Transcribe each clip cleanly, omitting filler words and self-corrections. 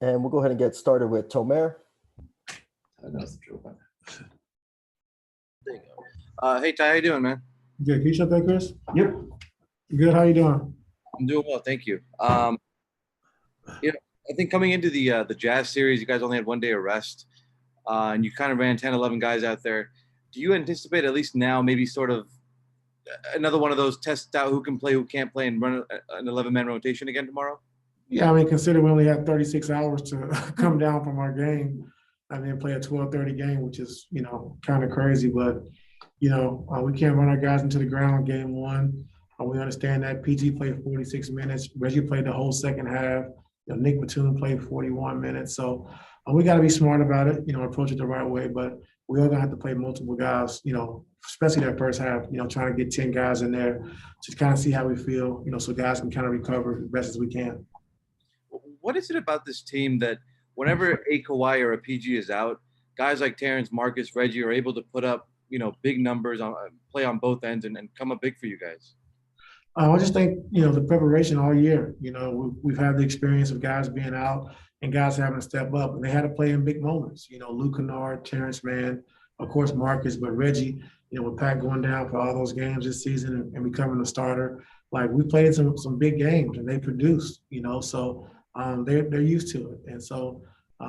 And we'll go ahead and get started with Tomer. That's the Joe button. There you go. Hey, Ty, how you doing, man? Good. Can you shut that, Chris? Yep. Good. How you doing? I'm doing well, thank you. I think coming into the Jazz series, you guys only had 1 day of rest, and you kind of ran 10, 11 guys out there. Do you anticipate at least now maybe sort of another one of those test out who can play, who can't play, and run an 11-man rotation again tomorrow? Yeah, I mean, consider we only had 36 hours to come down from our game and then play a 12:30 game, which is, kind of crazy. But, we can't run our guys into the ground game one. We understand that PG played 46 minutes. Reggie played the whole second half. Nick Batum played 41 minutes. So we got to be smart about it, approach it the right way. But we are going to have to play multiple guys, especially that first half, trying to get 10 guys in there to kind of see how we feel, so guys can kind of recover as best as we can. What is it about this team that whenever a Kawhi or a PG is out, guys like Terrence, Marcus, Reggie are able to put up, big numbers, on play on both ends and come up big for you guys? I just think, the preparation all year, we've had the experience of guys being out and guys having to step up, and they had to play in big moments. Luke Kennard, Terrence Mann, of course, Marcus, but Reggie, with Pat going down for all those games this season and becoming a starter, like we played some big games and they produced, so they're used to it. And so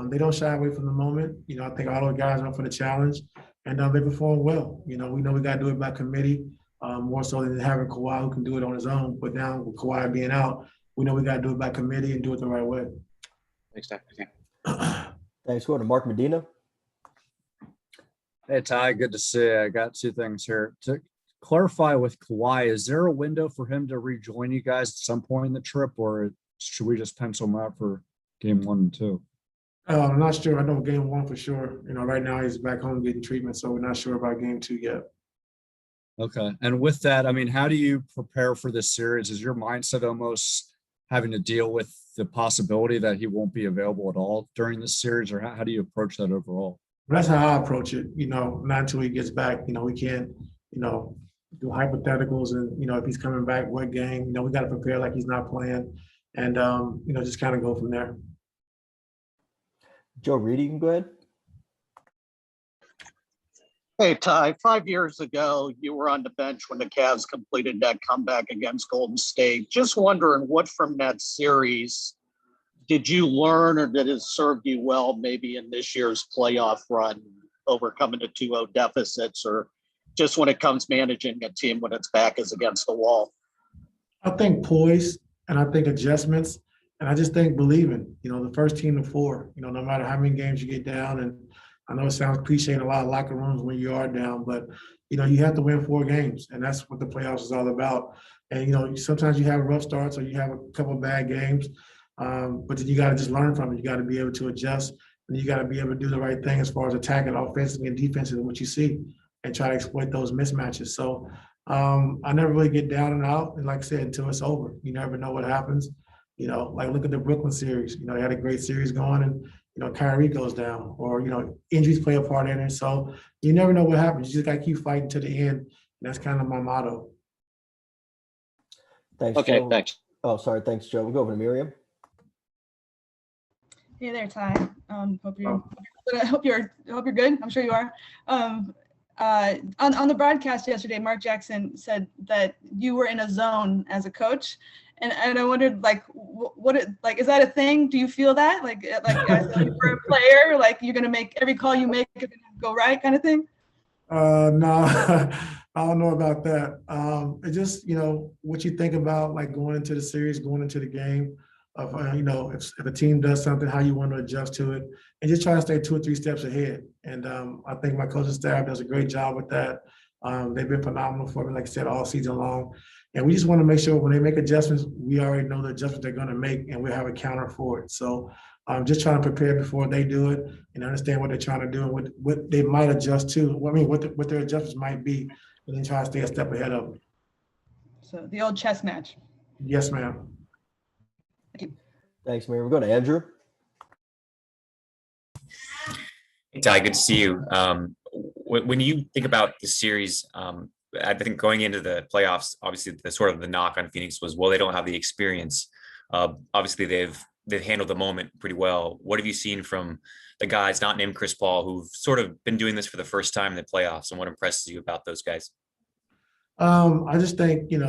they don't shy away from the moment. I think all those guys are up for the challenge and they perform well. We know we got to do it by committee. More so than having Kawhi who can do it on his own. But now with Kawhi being out, we know we got to do it by committee and do it the right way. Thanks, Ty. Thanks. Go to Mark Medina. Hey, Ty, good to see you. I got two things here. To clarify with Kawhi, is there a window for him to rejoin you guys at some point in the trip, or should we just pencil him out for game 1 and 2? I'm not sure. I know game 1 for sure. Right now he's back home getting treatment, so we're not sure about game 2 yet. Okay. And with that, I mean, how do you prepare for this series? Is your mindset almost having to deal with the possibility that he won't be available at all during this series, or how do you approach that overall? That's how I approach it, not until he gets back. We can't, do hypotheticals and, if he's coming back, what game, we got to prepare like he's not playing and, just kind of go from there. Joe Reedy, you can go ahead. Hey, Ty, 5 years ago, you were on the bench when the Cavs completed that comeback against Golden State. Just wondering what from that series did you learn or did it serve you well maybe in this year's playoff run, overcoming the 2-0 deficits, or just when it comes managing a team when its back is against the wall? I think poise and I think adjustments and I just think believing, the first team to 4, no matter how many games you get down, and I know it sounds cliche in a lot of locker rooms when you are down, but, you have to win 4 games, and that's what the playoffs is all about. And, sometimes you have rough starts or you have a couple of bad games, but then you got to just learn from it. You got to be able to adjust, and you got to be able to do the right thing as far as attacking offensively and defensively, what you see, and try to exploit those mismatches. So I never really get down and out, and like I said, until it's over. You never know what happens. Like look at the Brooklyn series. They had a great series going, and Kyrie goes down, or injuries play a part in it. So you never know what happens. You just got to keep fighting to the end. And that's kind of my motto. Thanks. Okay, Joe. thanks. Oh, sorry. Thanks, Joe. We'll go over to Miriam. Hey there, Ty. Hope you're good. I'm sure you are. On the broadcast yesterday, Mark Jackson said that you were in a zone as a coach. And I wondered, is that a thing? Do you feel that, like as for a player, like you're gonna make every call you make go right, kind of thing? No, I don't know about that. It's just what you think about, like going into the series, going into the game, of if a team does something, how you want to adjust to it, and just try to stay 2 or 3 steps ahead. And I think my coaching staff does a great job with that. They've been phenomenal for me, like I said, all season long. And we just want to make sure when they make adjustments, we already know the adjustments they're going to make, and we have a counter for it. So just trying to prepare before they do it and understand what they're trying to do and what they might adjust to. What their adjustments might be, and then try to stay a step ahead of them. So the old chess match. Yes, ma'am. Thank you. Thanks, Miriam. We'll go to Andrew. Hey, Ty, good to see you. When you think about the series, I think going into the playoffs, obviously the sort of the knock on Phoenix was, well, they don't have the experience. Obviously they've they've handled the moment pretty well. What have you seen from the guys not named Chris Paul, who've sort of been doing this for the first time in the playoffs, and what impresses you about those guys? I just think, he's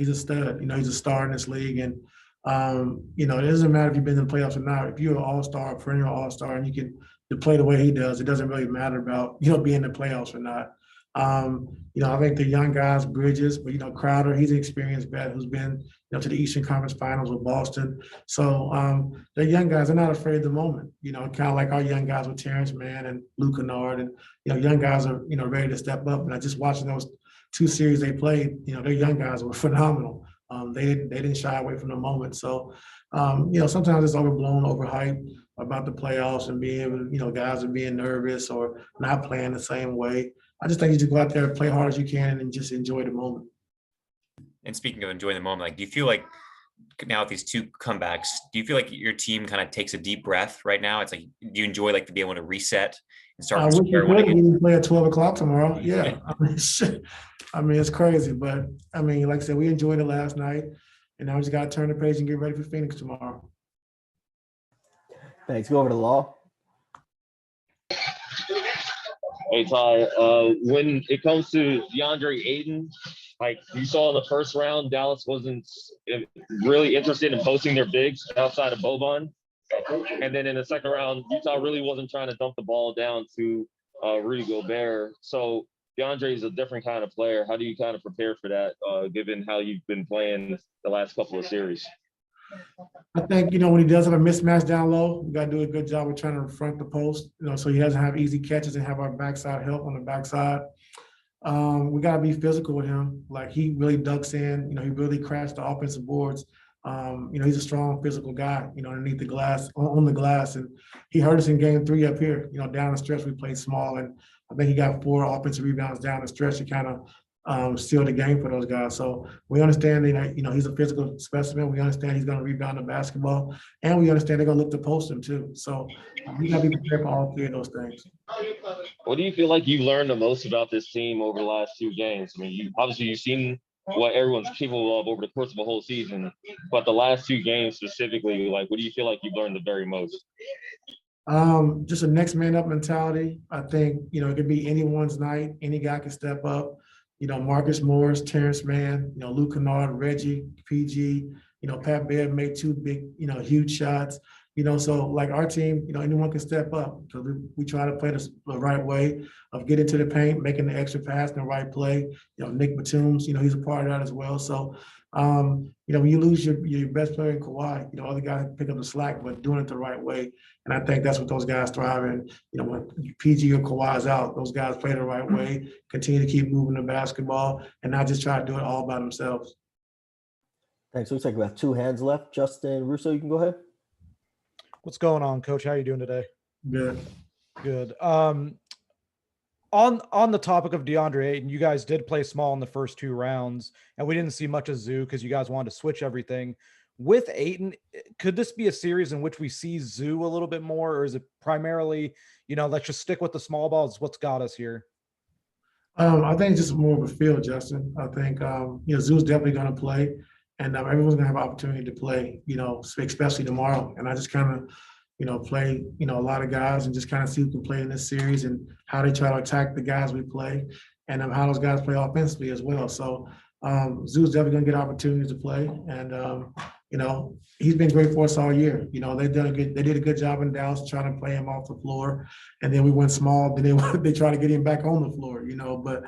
a stud. He's a star in this league. And, it doesn't matter if you've been in the playoffs or not. If you're an all-star, perennial all-star, and you can play the way he does, it doesn't really matter about, being in the playoffs or not. I think the young guys, Bridges, but, Crowder, he's an experienced vet who's been, to the Eastern Conference Finals with Boston. So the young guys are not afraid of the moment, kind of like our young guys with Terrence Mann and Luke Kennard. And, young guys are, ready to step up. And I just watching those 2 series they played, their young guys were phenomenal. They didn't shy away from the moment. So, sometimes it's overblown, overhyped about the playoffs and being able, guys are being nervous or not playing the same way. I just think you just go out there and play hard as you can and just enjoy the moment. And speaking of enjoying the moment, like, do you feel like now with these 2 comebacks, do you feel like your team kind of takes a deep breath right now? It's like, do you enjoy like to be able to reset and start from square one again? We can play at 12 o'clock tomorrow. Yeah. It's crazy, but like I said, we enjoyed it last night, and now we just got to turn the page and get ready for Phoenix tomorrow. Thanks. Go over to Law. Hey, Ty, when it comes to DeAndre Ayton, like you saw in the first round, Dallas wasn't really interested in posting their bigs outside of Boban. And then in the second round, Utah really wasn't trying to dump the ball down to Rudy Gobert. So DeAndre is a different kind of player. How do you kind of prepare for that, given how you've been playing the last couple of series? I think, when he does have a mismatch down low, we got to do a good job of trying to front the post, so he doesn't have easy catches and have our backside help on the backside. We got to be physical with him. Like, he really ducks in, he really crashed the offensive boards. He's a strong physical guy, underneath the glass, on the glass. And he hurt us in game 3 up here, down the stretch, we played small. And I think he got 4 offensive rebounds down the stretch to kind of seal the game for those guys. So we understand that, he's a physical specimen. We understand he's going to rebound the basketball, and we understand they're going to look to post him too. So we got to be prepared for all 3 of those things. What do you feel like you learned the most about this team over the last 2 games? You've seen what everyone's capable of over the course of a whole season, but the last 2 games specifically, like, what do you feel like you've learned the very most? Just a next man up mentality. I think, it could be anyone's night. Any guy can step up. Marcus Morris, Terrence Mann, Luke Kennard, Reggie, PG, Pat Bev made 2 big, huge shots. So like our team, anyone can step up because we try to play the right way of getting to the paint, making the extra pass in the right play. Nick Batum's, he's a part of that as well. So, when you lose your best player in Kawhi, other guys pick up the slack, but doing it the right way. And I think that's what those guys thrive in. When PG or Kawhi is out, those guys play the right way, continue to keep moving the basketball, and not just try to do it all by themselves. Thanks. Looks like we have 2 hands left. Justin Russo, you can go ahead. What's going on, Coach? How are you doing today? Good. Good. On the topic of DeAndre Ayton, you guys did play small in the first 2 rounds, and we didn't see much of Zoo because you guys wanted to switch everything. With Ayton, could this be a series in which we see Zoo a little bit more, or is it primarily, let's just stick with the small ball is what's got us here? I think it's just more of a feel, Justin. I think, Zoo's definitely going to play, and everyone's going to have an opportunity to play, especially tomorrow. And I just kind of, play, a lot of guys and just kind of see who can play in this series and how they try to attack the guys we play and how those guys play offensively as well. So Zoo's definitely going to get opportunities to play. And, he's been great for us all year. They did a good job in Dallas trying to play him off the floor. And then we went small. Then they try to get him back on the floor, but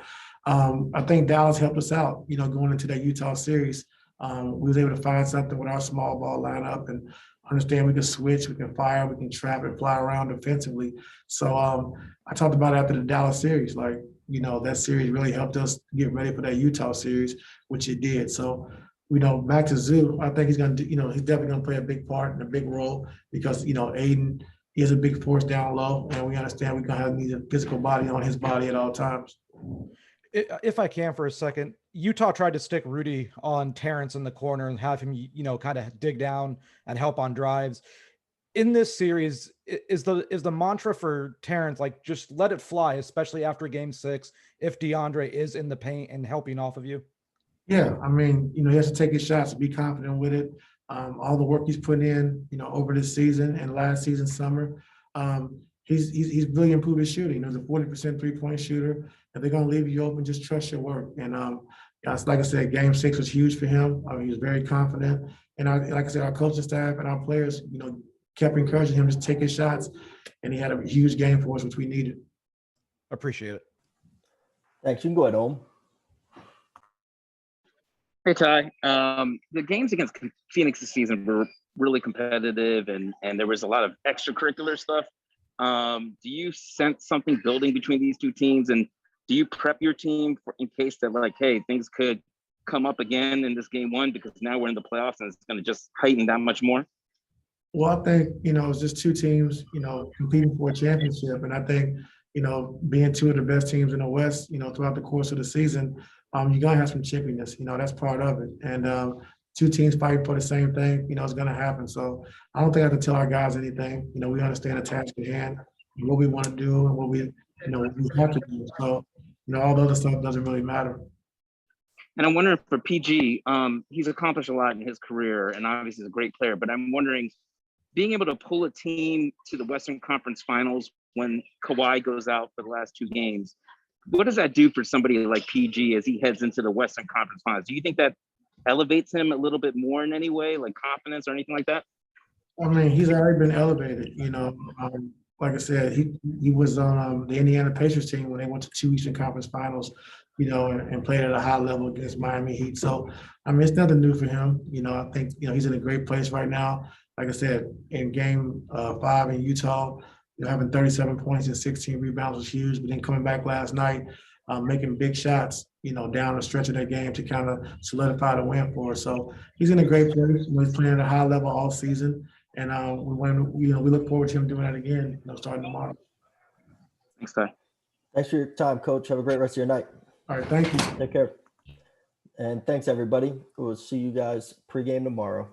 I think Dallas helped us out, going into that Utah series. We was able to find something with our small ball lineup and understand we can switch, we can fire, we can trap and fly around defensively. So I talked about it after the Dallas series, that series really helped us get ready for that Utah series, which it did. So, back to Zoo, I think he's going to do, he's definitely going to play a big part and a big role because, Ayton is a big force down low, and we understand we're going to need a physical body on his body at all times. If I can for a second, Utah tried to stick Rudy on Terrence in the corner and have him, kind of dig down and help on drives. In this series, is the mantra for Terrence, like, just let it fly, especially after game 6, if DeAndre is in the paint and helping off of you? Yeah, he has to take his shots, be confident with it, all the work he's put in, over this season and last season summer. He's really improved his shooting. He's a 40% 3-point shooter. If they're going to leave you open, just trust your work. And like I said, Game 6 was huge for him. He was very confident. And like I said, our coaching staff and our players, kept encouraging him to take his shots. And he had a huge game for us, which we needed. Appreciate it. Thanks. You can go ahead, Ohm. Hey, Ty. The games against Phoenix this season were really competitive, and there was a lot of extracurricular stuff. Do you sense something building between these two teams, and do you prep your team in case that, like, hey, things could come up again in this game one because now we're in the playoffs and it's going to just heighten that much more? Well, I think, it's just two teams, competing for a championship. And I think, being two of the best teams in the West, throughout the course of the season, you're going to have some chippiness, that's part of it. And two teams fighting for the same thing, it's going to happen. So I don't think I have to tell our guys anything. We understand the task at hand, what we want to do and what we have to do. So, all the other stuff doesn't really matter. And I'm wondering for PG, he's accomplished a lot in his career and obviously he's a great player, but I'm wondering, being able to pull a team to the Western Conference Finals when Kawhi goes out for the last two games, what does that do for somebody like PG as he heads into the Western Conference Finals? Do you think that elevates him a little bit more in any way, like confidence or anything like that? I mean, he's already been elevated, like I said, he was on the Indiana Pacers team when they went to 2 Eastern Conference Finals, and played at a high level against Miami Heat. So, I mean, it's nothing new for him. I think, he's in a great place right now. Like I said, in game 5 in Utah, having 37 points and 16 rebounds was huge. But then coming back last night, making big shots, down the stretch of that game to kind of solidify the win for us. So he's in a great place. He's playing at a high level all season. And we look forward to him doing that again, starting tomorrow. Thanks, Ty. Thanks for your time, Coach. Have a great rest of your night. All right, thank you. Take care. And thanks, everybody. We'll see you guys pregame tomorrow.